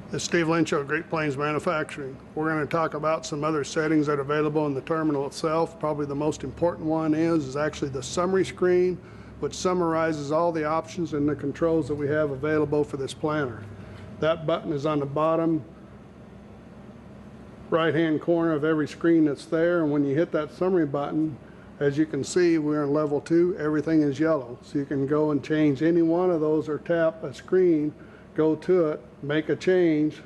This is Steve Lynch of Great Plains Manufacturing. We're going to talk about some other settings that are available in the terminal itself. Probably the most important one is actually the summary screen, which summarizes all the options and the controls that we have available for this planner. That button is on the bottom right-hand corner of every screen that's there, and when you hit that summary button, as you can see, we're in level 2. Everything is yellow, so you can go and change any one of those or tap a screen, go to it, make a change,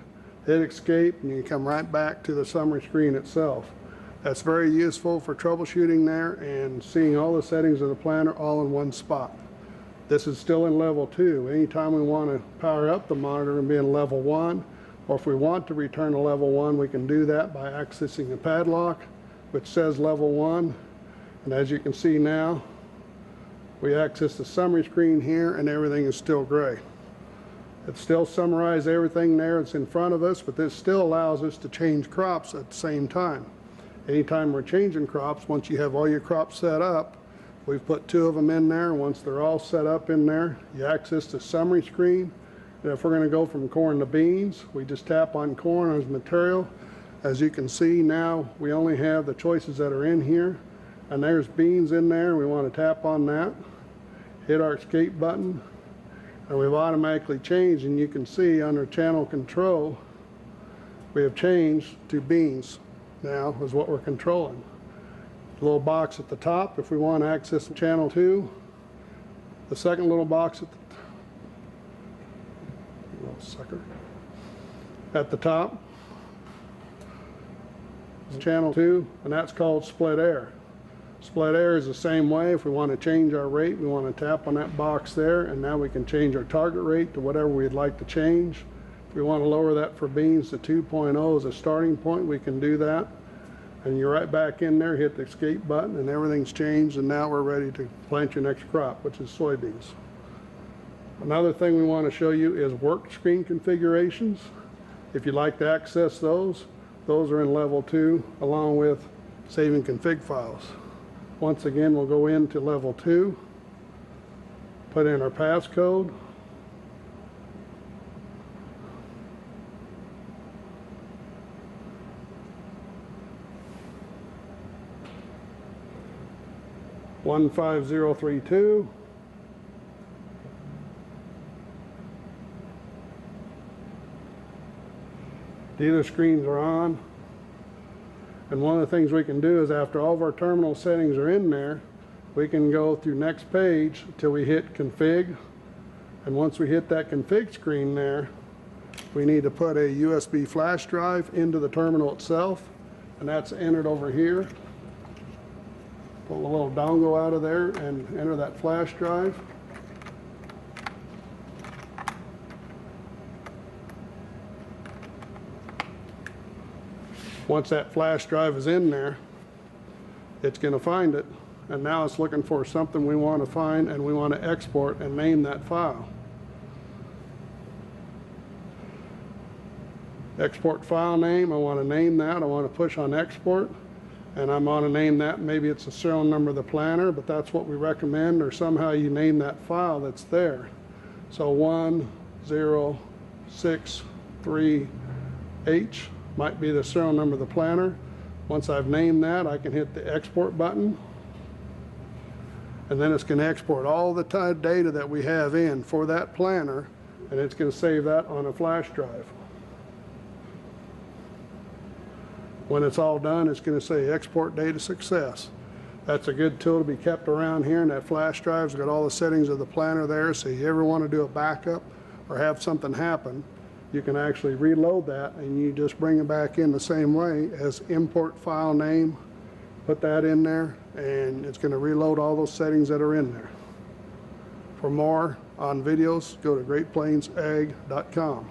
hit escape, and you come right back to the summary screen itself. That's very useful for troubleshooting there and seeing all the settings of the planner all in one spot. This is still in level 2. Anytime we want to power up the monitor and be in level 1, or if we want to return to level 1, we can do that by accessing the padlock, which says level 1. And as you can see now, we access the summary screen here and everything is still gray. It still summarizes everything there that's in front of us, but this still allows us to change crops at the same time. Anytime we're changing crops, once you have all your crops set up, we've put 2 of them in there. Once they're all set up in there, you access the summary screen. And if we're going to go from corn to beans, we just tap on corn as material. As you can see now, we only have the choices that are in here. And there's beans in there. We want to tap on that, hit our escape button, and we've automatically changed. And you can see under channel control, we have changed to beans now is what we're controlling. The little box at the top, if we want to access channel 2, the second little box at the top is channel 2, and that's called split air. Split air is the same way. If we want to change our rate, we want to tap on that box there, and now we can change our target rate to whatever we'd like to change. If we want to lower that for beans to 2.0 as a starting point, we can do that. And you're right back in there, hit the escape button, and everything's changed, and now we're ready to plant your next crop, which is soybeans. Another thing we want to show you is work screen configurations. If you'd like to access those are in level 2, along with saving config files. Once again, we'll go into level 2, put in our passcode, (15032). Dealer screens are on. And one of the things we can do is after all of our terminal settings are in there, we can go through next page until we hit config. And once we hit that config screen there, we need to put a USB flash drive into the terminal itself, and that's entered over here. Pull the little dongle out of there and enter that flash drive. Once that flash drive is in there, it's going to find it, and now it's looking for something we want to find, and we want to export and name that file. Export file name, I want to name that. I want to push on export, and I want to name that, maybe it's the serial number of the planner, but that's what we recommend, or somehow you name that file that's there. So 1063H might be the serial number of the planner. Once I've named that, I can hit the export button, and then it's going to export all the data that we have in for that planner, and it's going to save that on a flash drive. When it's all done, it's going to say export data success. That's a good tool to be kept around here, and that flash drive's got all the settings of the planner there, so if you ever want to do a backup or have something happen, you can actually reload that, and you just bring it back in the same way as import file name, put that in there, and it's going to reload all those settings that are in there. For more on videos, go to greatplainsag.com.